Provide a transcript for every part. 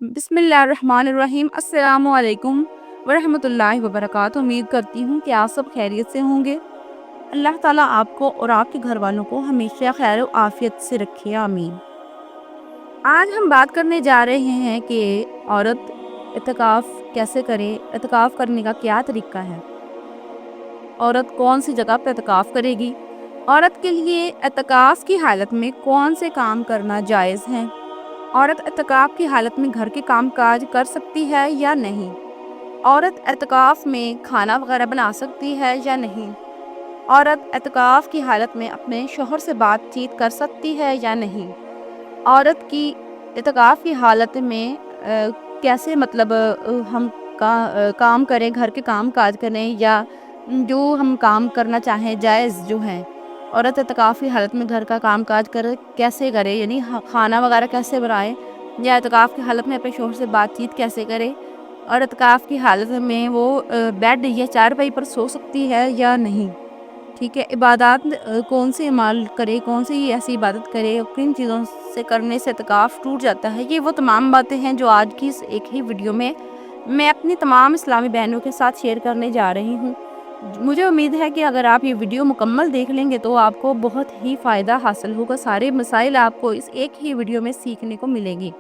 बिस्मिल्लाहिर्रहमानिर्रहीम। अस्सलामु अलैकुम वरहमतुल्लाहि वबरकातुहू। उम्मीद करती हूँ कि आप सब खैरियत से होंगे। अल्लाह ताला आपको और आपके घर वालों को हमेशा खैर और आफियत से रखे, आमीन। आज हम बात करने जा रहे हैं कि औरत इत्तिकाफ कैसे करे, इत्तिकाफ करने का क्या तरीका है, औरत कौन सी जगह पर इत्तिकाफ करेगी, औरत के लिए इत्तिकाफ की हालत में कौन से काम करना जायज़ है, औरत इत्तिकाफ की हालत में घर के काम काज कर सकती है या नहीं, औरत इत्तिकाफ में खाना वगैरह बना सकती है या नहीं, औरत इत्तिकाफ की हालत में अपने शौहर से बातचीत कर सकती है या नहीं, औरत की इत्तिकाफ की हालत में कैसे हम काम करें, घर के काम काज करें या जो हम काम करना चाहें जायज़ जो है, औरत इत्तिकाफ की हालत में घर का काम काज कैसे करे, यानी खाना वगैरह कैसे बनाए, या इत्तिकाफ की हालत में अपने शौहर से बातचीत कैसे करे, और इत्तिकाफ की हालत में वो बेड या चारपाई पर सो सकती है या नहीं। ठीक है, इबादत कौन सी अमाल करे, कौन सी ऐसी इबादत करे और किन चीज़ों से करने से इत्तिकाफ टूट जाता है, ये वो तमाम बातें हैं जो आज की इस एक ही वीडियो में मैं अपनी तमाम इस्लामी बहनों के साथ शेयर करने जा रही हूँ। मुझे उम्मीद है कि अगर आप ये वीडियो मुकम्मल देख लेंगे तो आपको बहुत ही फ़ायदा हासिल होगा, सारे मसाइल आपको इस एक ही वीडियो में सीखने को मिलेगी।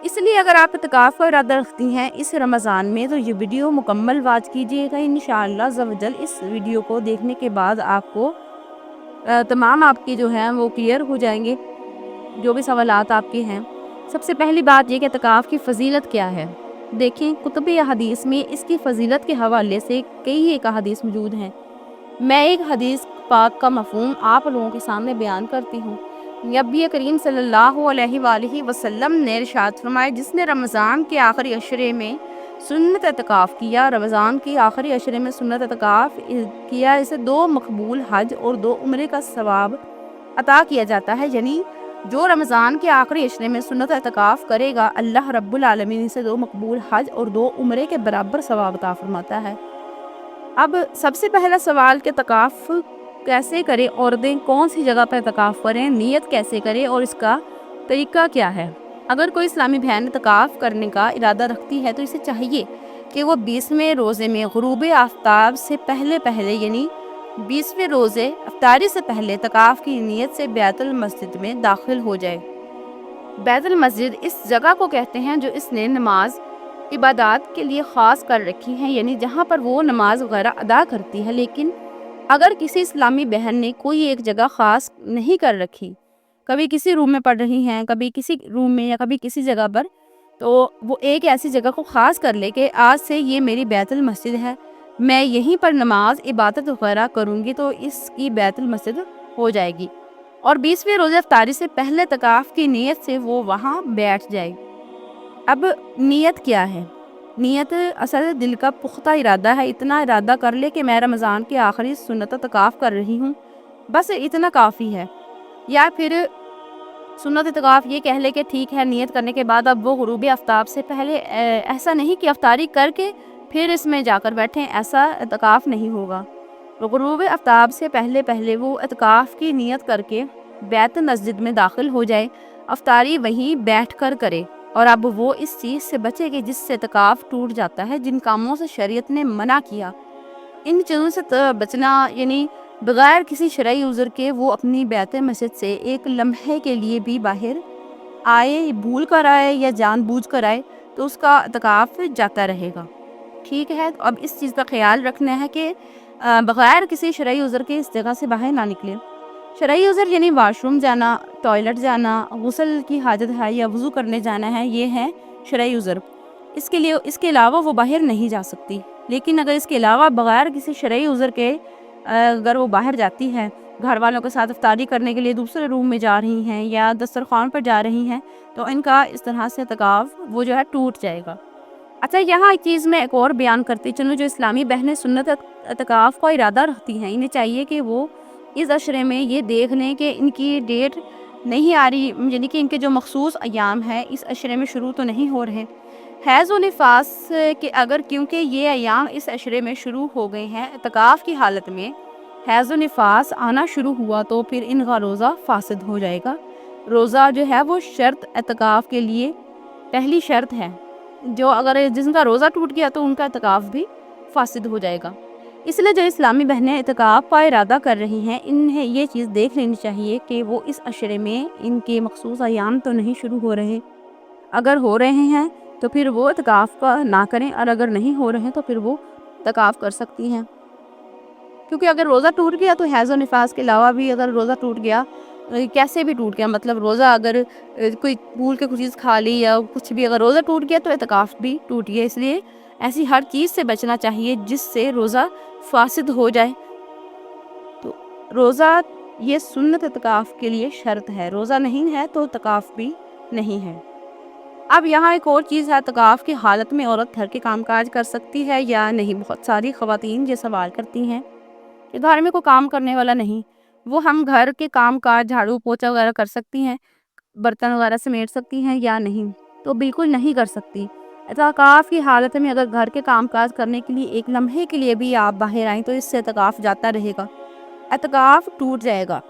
इसलिए अगर आप इत्तिकाफ का इरादा रखती हैं इस रमज़ान में तो ये वीडियो मुकम्मल वाच कीजिएगा। इंशाअल्लाह ज़वजल इस वीडियो को देखने के बाद आपको तमाम आपके जो हैं वो क्लियर हो जाएंगे, जो भी सवालात आपके हैं। सबसे पहली बात ये कि इत्तिकाफ की फ़जीलत क्या है। देखें, कुतुब हदीस में इसकी फ़जीलत के हवाले से कई एक हदीस मौजूद हैं। मैं एक हदीस पाक का मफ़हूम आप लोगों के सामने बयान करती हूँ। नबी करीम सल्लल्लाहु अलैहि वसल्लम ने इरशाद फरमाया, जिसने रमज़ान के आखिरी अशरे में सुन्नत इत्तिकाफ किया, रमज़ान के आखिरी अशरे में सुन्नत इत्तिकाफ किया, इसे 2 मकबूल हज और 2 उम्रे का सवाब अता किया जाता है। यानी जो रमज़ान के आखिरी अशरे में सुन्नत इत्तिकाफ करेगा, अल्लाह रब्बुल आलमीन इसे 2 मकबूल हज और 2 उम्रे के बराबर सवाब अता फरमाता है। अब सबसे पहला सवाल कि इत्तिकाफ कैसे करें, औरतें कौन सी जगह पर इत्तिकाफ करें, नियत कैसे करें और इसका तरीका क्या है। अगर कोई इस्लामी बहन इत्तिकाफ करने का इरादा रखती है तो इसे चाहिए कि वो 20वें रोज़े में गुरूब आफ्ताब से पहले यानी 20वें रोज़े अफ्तारी से पहले इत्तिकाफ की नियत से बैतुल मस्जिद में दाखिल हो जाए। बैतुल मस्जिद इस जगह को कहते हैं जो इसने नमाज इबादत के लिए ख़ास कर रखी हैं, यानी जहाँ पर वो नमाज वगैरह अदा करती है। लेकिन अगर किसी इस्लामी बहन ने कोई एक जगह ख़ास नहीं कर रखी, कभी किसी रूम में पढ़ रही हैं, कभी किसी रूम में या कभी किसी जगह पर, तो वो एक ऐसी जगह को ख़ास कर ले कि आज से ये मेरी बैतुल मस्जिद है, मैं यहीं पर नमाज इबादत वगैरह करूँगी, तो इसकी बैतुल मस्जिद हो जाएगी। और 20वें रोज़े इफ्तारी से पहले इत्तिकाफ की नीयत से वो वहाँ बैठ जाए। अब नीयत क्या है? नीयत असल दिल का पुख्ता इरादा है। इतना इरादा कर ले कि मैं रमज़ान के आखिरी सुन्नत इत्तिकाफ कर रही हूँ, बस इतना काफ़ी है। या फिर सुन्नत इत्तिकाफ ये कह ले कि ठीक है, नियत करने के बाद अब वो गुरूब आफ्ताब से पहले ऐसा नहीं कि इफ्तारी करके फिर इसमें जाकर बैठें, ऐसा इत्तिकाफ नहीं होगा। तो गुरूब आफ्ताब से पहले वो इत्तिकाफ की नियत करके बैत मस्जिद में दाखिल हो जाए, इफ्तारी वहीं बैठकर करे। और अब वो इस चीज़ से बचे कि जिससे इत्तिकाफ टूट जाता है, जिन कामों से शरीयत ने मना किया, इन चीज़ों से बचना, यानी बगैर किसी शरई उज़र के वो अपनी बैत मस्जिद से एक लम्हे के लिए भी बाहर आए, भूल कर आए या जानबूझ कर आए, तो उसका इत्तिकाफ जाता रहेगा। ठीक है, तो अब इस चीज़ का ख्याल रखना है कि बगैर किसी शरई उज़र के इस जगह से बाहर ना निकले। शरई उज़र यानी वाशरूम जाना, टॉयलेट जाना, गुस्ल की हाजत है या वज़ू करने जाना है, ये है शरई उज़र। इसके अलावा वो बाहर नहीं जा सकती। लेकिन अगर इसके अलावा बगैर किसी शरई उज़र के अगर वो बाहर जाती है, घर वालों के साथ इफ्तारी करने के लिए दूसरे रूम में जा रही हैं या दस्तरखान पर जा रही हैं, तो इनका इस तरह से इत्तिकाफ वो जो है टूट जाएगा। अच्छा, यहाँ एक चीज़ मैं एक और बयान करती चलूँ, जो इस्लामी बहनें सुन्नत इत्तिकाफ का इरादा रखती हैं, इन्हें चाहिए कि वो इस अशरे में ये देख लें कि इनकी डेट नहीं आ रही, यानी कि इनके जो मखसूस अयाम हैं इस अशरे में शुरू तो नहीं हो रहे। हैज़ व निफास के अगर क्योंकि ये अयाम इस अशरे में शुरू हो गए हैं, इत्तिकाफ की हालत में हैज़ व निफास आना शुरू हुआ, तो फिर इनका रोज़ा फासिद हो जाएगा। रोज़ा जो है वो शर्त इत्तिकाफ के लिए पहली शर्त है। जो अगर जिनका रोज़ा टूट गया तो उनका इत्काफ भी फासिद हो जाएगा। इसलिए जो इस्लामी बहनें इत्काफ का इरादा कर रही हैं, इन्हें ये चीज़ देख लेनी चाहिए कि वो इस अशरे में इनके मखसूस अय्याम तो नहीं शुरू हो रहे। अगर हो रहे हैं तो फिर वो इत्काफ का ना करें, और अगर नहीं हो रहे हैं तो फिर वो इत्काफ कर सकती हैं। क्योंकि अगर रोज़ा टूट गया तो हैज़ और निफास के अलावा भी अगर रोज़ा टूट गया, कैसे भी टूट गया, मतलब रोज़ा अगर कोई भूल के कुछ चीज़ खा ली या कुछ भी, अगर रोज़ा टूट गया तो इत्काफ भी टूट गया। इसलिए ऐसी हर चीज़ से बचना चाहिए जिससे रोज़ा फासिद हो जाए। तो रोज़ा ये सुन्नत इत्काफ के लिए शर्त है, रोज़ा नहीं है तो इत्काफ भी नहीं है। अब यहाँ एक और चीज़ है, इत्काफ की हालत में औरत घर के कामकाज कर सकती है या नहीं। बहुत सारी ख़वातीन ये सवाल करती हैं कि घर में कोई काम करने वाला नहीं, वो हम घर के काम काज झाड़ू पोछा वगैरह कर सकती हैं, बर्तन वगैरह समेट सकती हैं या नहीं। तो बिल्कुल नहीं कर सकती। इत्काफ की हालत में अगर घर के काम काज करने के लिए एक लम्हे के लिए भी आप बाहर आएँ तो इससे इत्काफ जाता रहेगा, इत्काफ टूट जाएगा।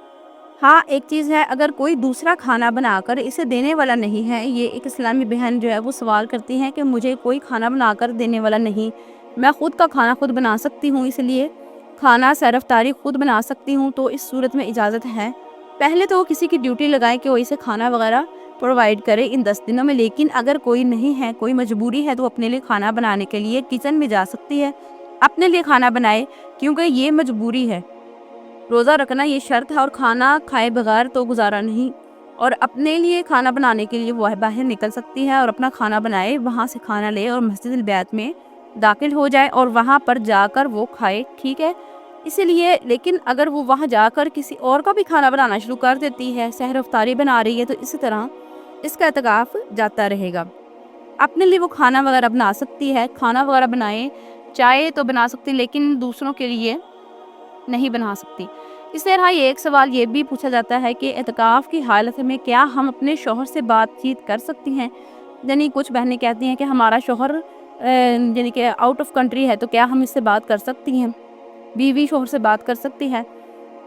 हाँ, एक चीज़ है, अगर कोई दूसरा खाना बनाकर इसे देने वाला नहीं है, ये एक इस्लामी बहन जो है वो सवाल करती हैं कि मुझे कोई खाना बनाकर देने वाला नहीं, मैं ख़ुद का खाना खुद बना सकती हूँ, इसलिए खाना सैर इफ्तारी खुद बना सकती हूँ। तो इस सूरत में इजाज़त है। पहले तो किसी की ड्यूटी लगाएं कि वो इसे खाना वगैरह प्रोवाइड करे इन 10 दिनों में। लेकिन अगर कोई नहीं है, कोई मजबूरी है, तो अपने लिए खाना बनाने के लिए किचन में जा सकती है, अपने लिए खाना बनाए, क्योंकि ये मजबूरी है। रोज़ा रखना ये शर्त है और खाना खाए बगैर तो गुजारा नहीं। और अपने लिए खाना बनाने के लिए वो बाहर निकल सकती है और अपना खाना बनाए, वहाँ से खाना ले और मस्जिद बैत में दाखिल हो जाए और वहाँ पर जाकर वो खाए, ठीक है। इसीलिए लेकिन अगर वो वहाँ जाकर किसी और का भी खाना बनाना शुरू कर देती है, सहर इफ्तारी बना रही है, तो इसी तरह इसका इत्काफ जाता रहेगा। अपने लिए वो खाना वगैरह बना सकती है, खाना वगैरह बनाए, चाय तो बना सकती, लेकिन दूसरों के लिए नहीं बना सकती। इस तरह ये एक सवाल ये भी पूछा जाता है कि इत्काफ की हालत में क्या हम अपने शौहर से बातचीत कर सकती हैं। यानी कुछ बहनें कहती हैं कि हमारा शौहर यानी कि आउट ऑफ कंट्री है, तो क्या हम इससे बात कर सकती हैं। बीवी शौहर से बात कर सकती है,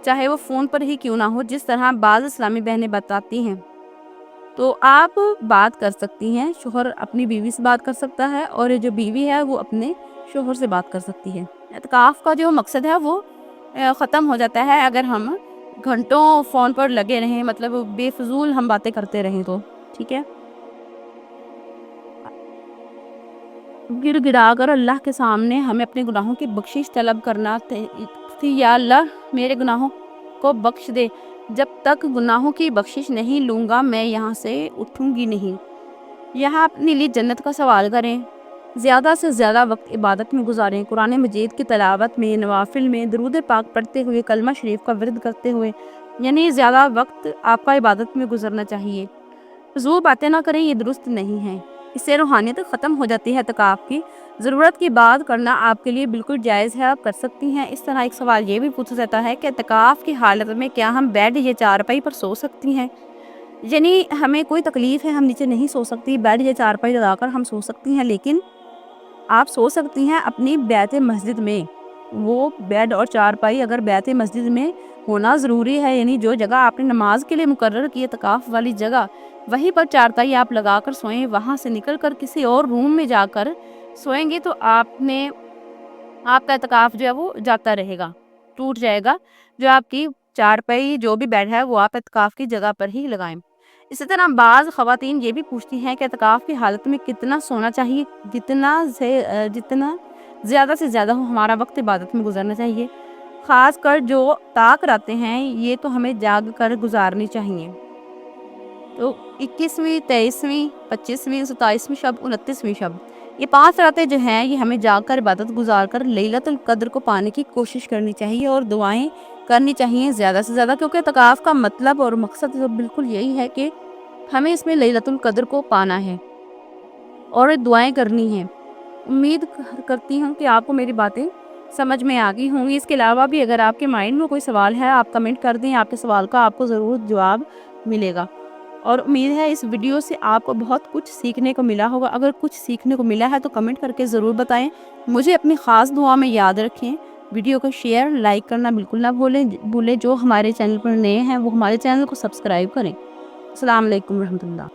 चाहे वो फ़ोन पर ही क्यों ना हो, जिस तरह बाज़ इस्लामी बहनें बताती हैं। तो आप बात कर सकती हैं, शौहर अपनी बीवी से बात कर सकता है और जो बीवी है वो अपने शौहर से बात कर सकती है। इत्काफ का जो मकसद है वो ख़त्म हो जाता है अगर हम घंटों फ़ोन पर लगे रहें, मतलब बेफजूल हम बातें करते रहें तो, ठीक है। गिड़गिड़ा कर अल्लाह के सामने हमें अपने गुनाहों की बख्शिश तलब करना थी, या अल्लाह मेरे गुनाहों को बख्श दे, जब तक गुनाहों की बख्शिश नहीं लूँगा मैं यहाँ से उठूँगी नहीं। यहाँ अपने लिए जन्नत का सवाल करें, ज़्यादा से ज़्यादा वक्त इबादत में गुजारें, कुरान मजीद की तलावत में, नवाफिल में, दरूद पाक पढ़ते हुए, कलमा शरीफ का विर्द करते हुए, यानी ज़्यादा वक्त आपका इबादत में गुजरना चाहिए। फ़िज़ूल बातें ना करें, ये दुरुस्त नहीं है, इससे रूहानियत ख़त्म हो जाती है। इत्काफ की ज़रूरत की बात करना आपके लिए बिल्कुल जायज़ है, आप कर सकती हैं। इस तरह एक सवाल ये भी पूछा जाता है कि इत्काफ की हालत में क्या हम बेड या चारपाई पर सो सकती हैं। यानी हमें कोई तकलीफ़ है, हम नीचे नहीं सो सकती, बेड या चारपाई लगाकर हम सो सकती हैं, लेकिन आप सो सकती हैं अपनी बैत मस्जिद में। वो बेड और चारपाई अगर बैत मस्जिद में होना ज़रूरी है, यानी जो जगह आपने नमाज के लिए मुकर्रर की इत्काफ वाली जगह, वहीं पर चारपाई आप लगाकर सोएं। वहाँ से निकल कर किसी और रूम में जाकर सोएंगे तो आपका इत्काफ जो है वो जाता रहेगा, टूट जाएगा। जो आपकी चारपाई जो भी बेड है वो आप इत्काफ की जगह पर ही लगाएं। इसी तरह बाज़ ख़वातीन ये भी पूछती हैं कि इत्काफ की हालत में कितना सोना चाहिए, जितना ज़्यादा से ज़्यादा हो हमारा वक्त इबादत में गुजरना चाहिए। ख़ास कर जो ताक रातें हैं, ये तो हमें जाग कर गुजारनी चाहिए। तो 21वीं, 23वीं, 25वीं, 27वीं शब, 29वीं शब, ये 5 रातें जो हैं ये हमें जाग कर इबादत गुजार कर लैलतुल क़द्र को पाने की कोशिश करनी चाहिए और दुआएं करनी चाहिए ज़्यादा से ज़्यादा, क्योंकि इत्काफ का मतलब और मकसद तो बिल्कुल यही है कि हमें इसमें लैलतुल क़द्र को पाना है और दुआएं करनी हैं। उम्मीद करती हूँ कि आपको मेरी बातें समझ में आ गई होंगी। इसके अलावा भी अगर आपके माइंड में कोई सवाल है, आप कमेंट कर दें, आपके सवाल का आपको ज़रूर जवाब मिलेगा। और उम्मीद है इस वीडियो से आपको बहुत कुछ सीखने को मिला होगा। अगर कुछ सीखने को मिला है तो कमेंट करके ज़रूर बताएं। मुझे अपनी ख़ास दुआ में याद रखें। वीडियो को शेयर, लाइक करना बिल्कुल ना भूलें। जो हमारे चैनल पर नए हैं वो हमारे चैनल को सब्सक्राइब करें। अस्सलाम वालेकुम रहमतुल्लाह।